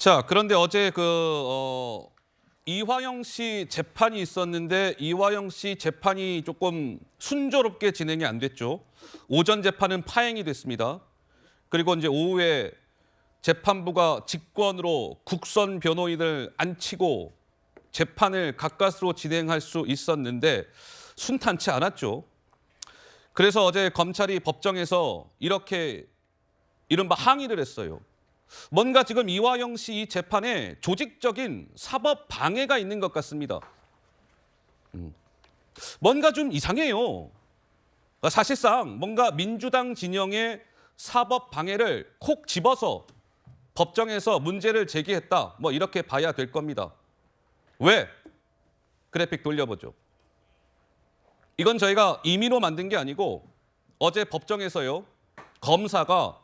자, 그런데 어제 이화영 씨 재판이 있었는데 이화영 씨 재판이 조금 순조롭게 진행이 안 됐죠. 오전 재판은 파행이 됐습니다. 그리고 이제 오후에 재판부가 직권으로 국선 변호인을 안치고 재판을 가까스로 진행할 수 있었는데 순탄치 않았죠. 그래서 어제 검찰이 법정에서 이렇게 이른바 항의를 했어요. 뭔가 지금 이화영 씨 이 재판에 조직적인 사법 방해가 있는 것 같습니다. 뭔가 좀 이상해요. 사실상 뭔가 민주당 진영의 사법 방해를 콕 집어서 법정에서 문제를 제기했다. 뭐 이렇게 봐야 될 겁니다. 왜? 그래픽 돌려보죠. 이건 저희가 임의로 만든 게 아니고 어제 법정에서요. 검사가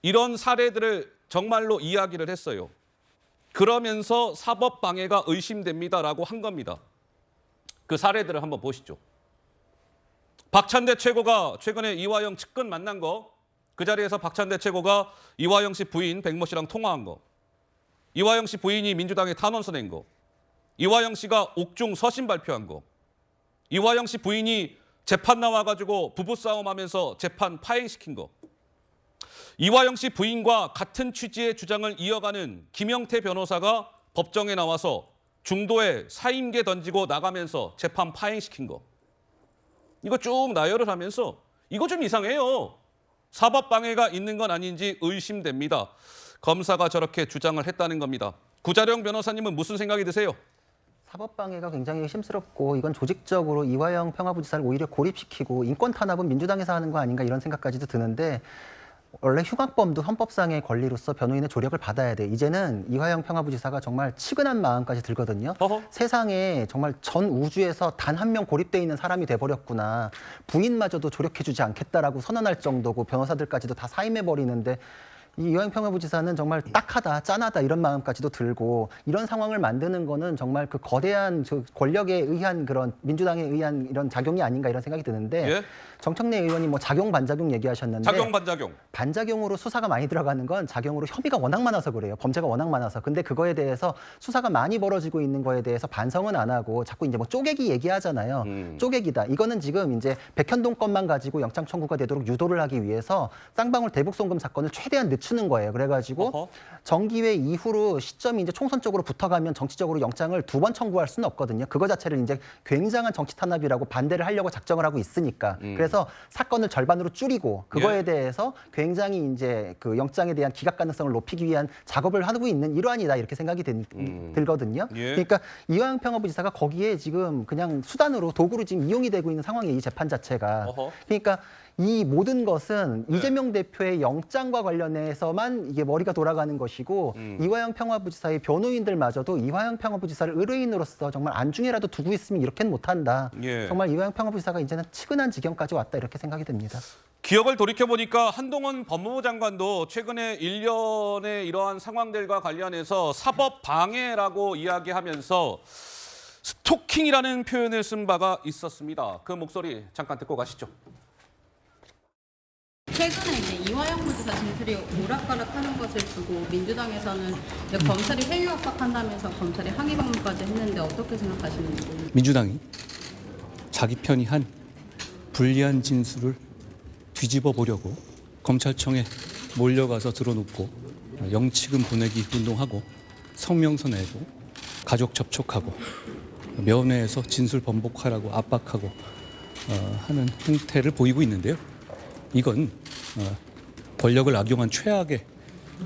이런 사례들을 정말로 이야기를 했어요. 그러면서 사법 방해가 의심됩니다라고 한 겁니다. 그 사례들을 한번 보시죠. 박찬대 최고가 최근에 이화영 측근 만난 거, 그 자리에서 박찬대 최고가 이화영 씨 부인 백모 씨랑 통화한 거, 이화영 씨 부인이 민주당에 탄원서 낸 거, 이화영 씨가 옥중 서신 발표한 거, 이화영 씨 부인이 재판 나와가지고 부부싸움하면서 재판 파행시킨 거, 이화영 씨 부인과 같은 취지의 주장을 이어가는 김영태 변호사가 법정에 나와서 중도에 사임계 던지고 나가면서 재판 파행시킨 거. 이거 쭉 나열을 하면서 이거 좀 이상해요. 사법 방해가 있는 건 아닌지 의심됩니다. 검사가 저렇게 주장을 했다는 겁니다. 구자령 변호사님은 무슨 생각이 드세요? 사법방해가 굉장히 심스럽고 이건 조직적으로 이화영 평화부지사를 오히려 고립시키고 인권 탄압은 민주당에서 하는 거 아닌가 이런 생각까지도 드는데 원래 흉악범도 헌법상의 권리로서 변호인의 조력을 받아야 돼. 이제는 이화영 평화부지사가 정말 치근한 마음까지 들거든요. 세상에 정말 전 우주에서 단 한 명 고립돼 있는 사람이 돼버렸구나. 부인마저도 조력해주지 않겠다라고 선언할 정도고 변호사들까지도 다 사임해버리는데 이 이화영 평화부지사는 정말 딱하다, 짠하다 이런 마음까지도 들고 이런 상황을 만드는 거는 정말 그 거대한 권력에 의한 그런 민주당에 의한 이런 작용이 아닌가 이런 생각이 드는데 예? 정청래 의원이 뭐 작용 반작용 얘기하셨는데 작용 반작용. 반작용으로 수사가 많이 들어가는 건 작용으로 혐의가 워낙 많아서 그래요. 범죄가 워낙 많아서. 근데 그거에 대해서 수사가 많이 벌어지고 있는 거에 대해서 반성은 안 하고 자꾸 이제 뭐 쪼개기 얘기하잖아요. 쪼개기다. 이거는 지금 이제 백현동 건만 가지고 영장 청구가 되도록 유도를 하기 위해서 쌍방울 대북송금 사건을 최대한 늦추는 거예요. 그래가지고 정기회 이후로 시점이 이제 총선 쪽으로 붙어가면 정치적으로 영장을 두 번 청구할 수는 없거든요. 그거 자체를 이제 굉장한 정치 탄압이라고 반대를 하려고 작정을 하고 있으니까. 그래서 사건을 절반으로 줄이고 그거에 대해서 굉장히 이제 그 영장에 대한 기각 가능성을 높이기 위한 작업을 하고 있는 일환이다 이렇게 생각이 들거든요. 예. 그러니까 이화영 평화부지사가 거기에 지금 그냥 수단으로 도구로 지금 이용이 되고 있는 상황이에요. 이 재판 자체가. 그러니까 이 모든 것은 이재명 대표의 영장과 관련해서만 이게 머리가 돌아가는 것이고 이화영 평화부지사의 변호인들마저도 이화영 평화부지사를 의뢰인으로서 정말 안중에라도 두고 있으면 이렇게는 못한다. 예. 정말 이화영 평화부지사가 이제는 치근한 지경까지 왔다 이렇게 생각이 듭니다. 기억을 돌이켜보니까 한동훈 법무부 장관도 최근에 일련의 이러한 상황들과 관련해서 사법 방해라고 이야기하면서 스토킹이라는 표현을 쓴 바가 있었습니다. 그 목소리 잠깐 듣고 가시죠. 최근에 이제 이화영 부지사 진술이 오락가락하는 것을 두고 민주당에서는 이제 검찰이 회유 압박한다면서 검찰이 항의 방문까지 했는데 어떻게 생각하시는지. 민주당이 자기 편이 한 불리한 진술을 뒤집어 보려고 검찰청에 몰려가서 들어눕고 영치금 보내기 운동하고 성명서 내고 가족 접촉하고 면회에서 진술 번복하라고 압박하고 하는 행태를 보이고 있는데요. 이건 권력을 악용한 최악의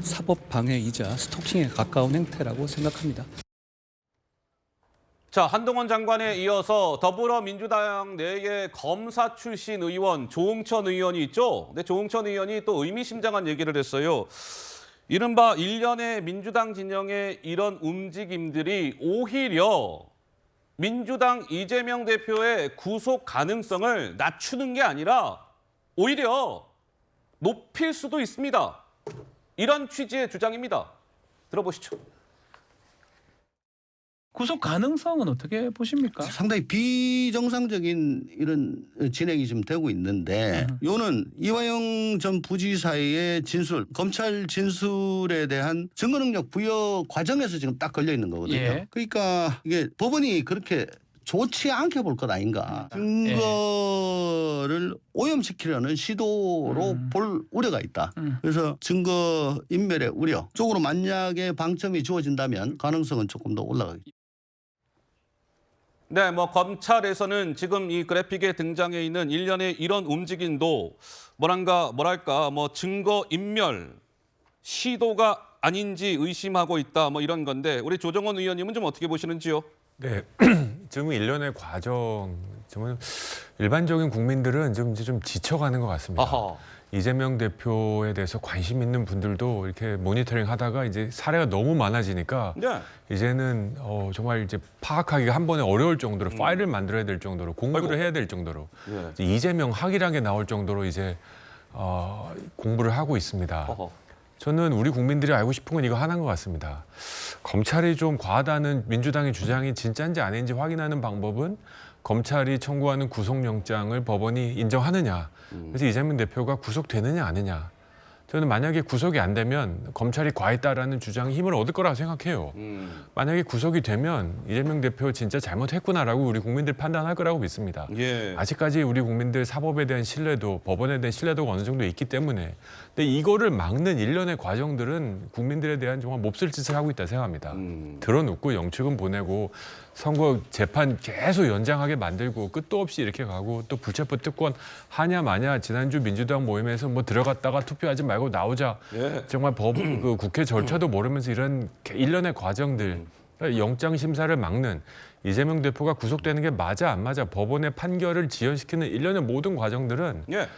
사법 방해이자 스토킹에 가까운 행태라고 생각합니다. 자, 한동훈 장관에 이어서 더불어민주당 내의 검사 출신 의원 조응천 의원이 있죠. 근데 조응천 의원이 또 의미심장한 얘기를 했어요. 이른바 일련의 민주당 진영의 이런 움직임들이 오히려 민주당 이재명 대표의 구속 가능성을 낮추는 게 아니라 오히려 높일 수도 있습니다. 이런 취지의 주장입니다. 들어보시죠. 구속 가능성은 어떻게 보십니까? 상당히 비정상적인 이런 진행이 좀 되고 있는데 요는 이화영 전 부지사의 진술, 검찰 진술에 대한 증거능력 부여 과정에서 지금 딱 걸려 있는 거거든요. 예. 그러니까 이게 법원이 그렇게 좋지 않게 볼 것 아닌가. 증거를 오염시키려는 시도로 볼 우려가 있다. 그래서 증거 인멸의 우려 쪽으로 만약에 방점이 주어진다면 가능성은 조금 더 올라가겠죠. 네, 뭐 검찰에서는 지금 이 그래픽에 등장해 있는 일련의 이런 움직임도 뭐랄까 뭐 증거 인멸 시도가 아닌지 의심하고 있다 뭐 이런 건데 우리 조정원 의원님은 좀 어떻게 보시는지요? 네, 지금 일련의 과정, 지금 일반적인 국민들은 이제 좀 지쳐가는 것 같습니다. 아하. 이재명 대표에 대해서 관심 있는 분들도 이렇게 모니터링 하다가 이제 사례가 너무 많아지니까 네. 이제는 정말 이제 파악하기가 한 번에 어려울 정도로 파일을 만들어야 될 정도로 공부를 아이고. 해야 될 정도로 예. 이제 이재명 학이라는 게 나올 정도로 이제 공부를 하고 있습니다. 어허. 저는 우리 국민들이 알고 싶은 건 이거 하나인 것 같습니다. 검찰이 좀 과하다는 민주당의 주장이 진짜인지 아닌지 확인하는 방법은 검찰이 청구하는 구속영장을 법원이 인정하느냐. 그래서 이재명 대표가 구속되느냐 아니냐. 저는 만약에 구속이 안 되면 검찰이 과했다라는 주장이 힘을 얻을 거라고 생각해요. 만약에 구속이 되면 이재명 대표 진짜 잘못했구나라고 우리 국민들 판단할 거라고 믿습니다. 예. 아직까지 우리 국민들 사법에 대한 신뢰도, 법원에 대한 신뢰도가 어느 정도 있기 때문에 근데 이거를 막는 일련의 과정들은 국민들에 대한 정말 몹쓸 짓을 하고 있다 생각합니다. 들어놓고 영치금 보내고 선거 재판 계속 연장하게 만들고 끝도 없이 이렇게 가고 또 불체포 특권 하냐 마냐 지난주 민주당 모임에서 뭐 들어갔다가 투표하지 말고 나오자 예. 정말 그 국회 절차도 모르면서 이런 일련의 과정들 영장 심사를 막는 이재명 대표가 구속되는 게 맞아 안 맞아 법원의 판결을 지연시키는 일련의 모든 과정들은 예.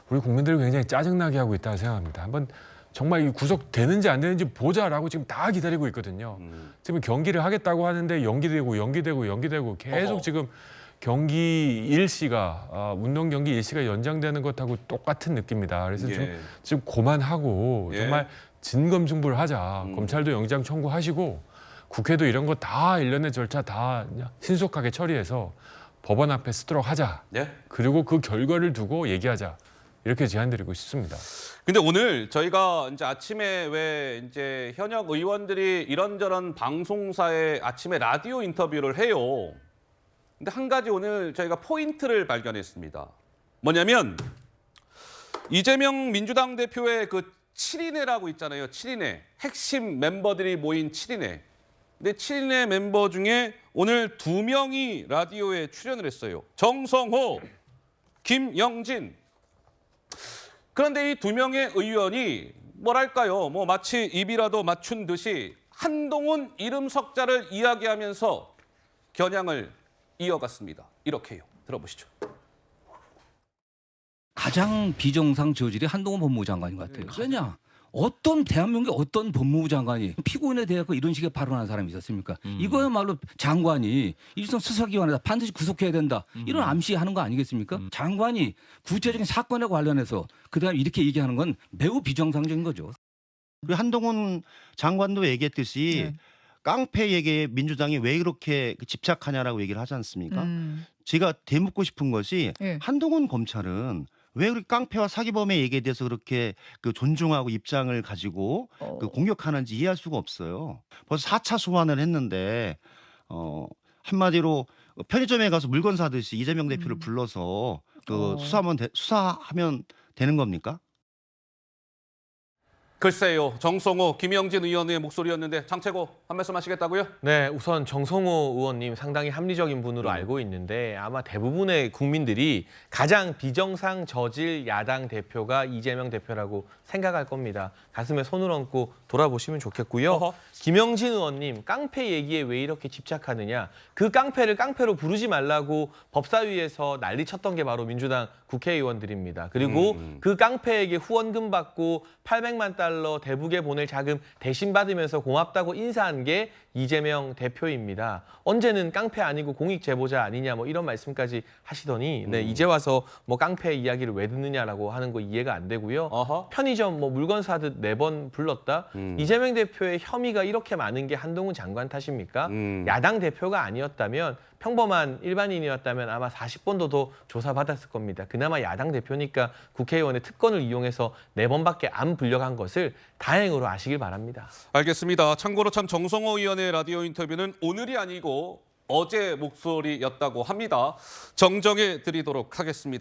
우리 국민들을 굉장히 짜증나게 하고 있다고 생각합니다. 한번 정말 이 구속되는지 안 되는지 보자라고 지금 다 기다리고 있거든요. 지금 경기를 하겠다고 하는데 연기되고 계속 어허. 지금 경기 일시가 운동 경기 일시가 연장되는 것하고 똑같은 느낌이다. 그래서 예. 지금 그만하고 예. 정말 진검승부를 하자. 검찰도 영장 청구하시고 국회도 이런 거 다 일련의 절차 다 신속하게 처리해서 법원 앞에 쓰도록 하자. 네. 그리고 그 결과를 두고 얘기하자. 이렇게 제안드리고 싶습니다. 근데 오늘 저희가 이제 아침에 왜 이제 현역 의원들이 이런저런 방송사에 아침에 라디오 인터뷰를 해요. 근데 한 가지 오늘 저희가 포인트를 발견했습니다. 뭐냐면 이재명 민주당 대표의 그 7인회라고 있잖아요. 7인회. 핵심 멤버들이 모인 7인회. 근데 7인회 멤버 중에 오늘 2명이 라디오에 출연을 했어요. 정성호, 김영진. 그런데 이 2명의 의원이 뭐랄까요? 뭐 마치 입이라도 맞춘 듯이 한동훈 이름 석자를 이야기하면서 겨냥을 이어갔습니다. 이렇게요. 들어보시죠. 가장 비정상 저질이 한동훈 법무부 장관인 것 같아요. 왜냐? 어떤 대한민국의 어떤 법무부 장관이 피고인에 대해서 이런 식의 발언한 사람이 있었습니까? 이거야말로 장관이 일선 수사기관에다 반드시 구속해야 된다. 이런 암시하는 거 아니겠습니까? 장관이 구체적인 사건에 관련해서 그다음에 이렇게 얘기하는 건 매우 비정상적인 거죠. 그리고 한동훈 장관도 얘기했듯이 깡패에게 민주당이 왜 이렇게 집착하냐라고 얘기를 하지 않습니까? 제가 되묻고 싶은 것이 한동훈 검찰은 왜 그렇게 깡패와 사기범의 얘기에 대해서 그렇게 그 존중하고 입장을 가지고 그 공격하는지 이해할 수가 없어요. 벌써 4차 소환을 했는데 한마디로 편의점에 가서 물건 사듯이 이재명 대표를 불러서 그 수사하면 되는 겁니까? 글쎄요. 정성호, 김영진 의원의 목소리였는데 장채고 한 말씀 하시겠다고요? 네, 우선 정성호 의원님 상당히 합리적인 분으로 알고 있는데 아마 대부분의 국민들이 가장 비정상 저질 야당 대표가 이재명 대표라고 생각할 겁니다. 가슴에 손을 얹고 돌아보시면 좋겠고요. 어허. 김영진 의원님, 깡패 얘기에 왜 이렇게 집착하느냐. 그 깡패를 깡패로 부르지 말라고 법사위에서 난리쳤던 게 바로 민주당 국회의원들입니다. 그리고 그 깡패에게 후원금 받고 800만 달러 달러 대북에 보낼 자금 대신 받으면서 고맙다고 인사한 게 이재명 대표입니다. 언제는 깡패 아니고 공익 제보자 아니냐 뭐 이런 말씀까지 하시더니 네, 이제 와서 뭐 깡패 이야기를 왜 듣느냐라고 하는 거 이해가 안 되고요. 편의점 뭐 물건 사듯 4번 불렀다. 이재명 대표의 혐의가 이렇게 많은 게 한동훈 장관 탓입니까? 야당 대표가 아니었다면 평범한 일반인이었다면 아마 40번도 더 조사받았을 겁니다. 그나마 야당 대표니까 국회의원의 특권을 이용해서 4번밖에 안 불려간 것을 다행으로 아시길 바랍니다. 알겠습니다. 참고로 참 정성호 의원의 라디오 인터뷰는 오늘이 아니고 어제 목소리였다고 합니다. 정정해 드리도록 하겠습니다.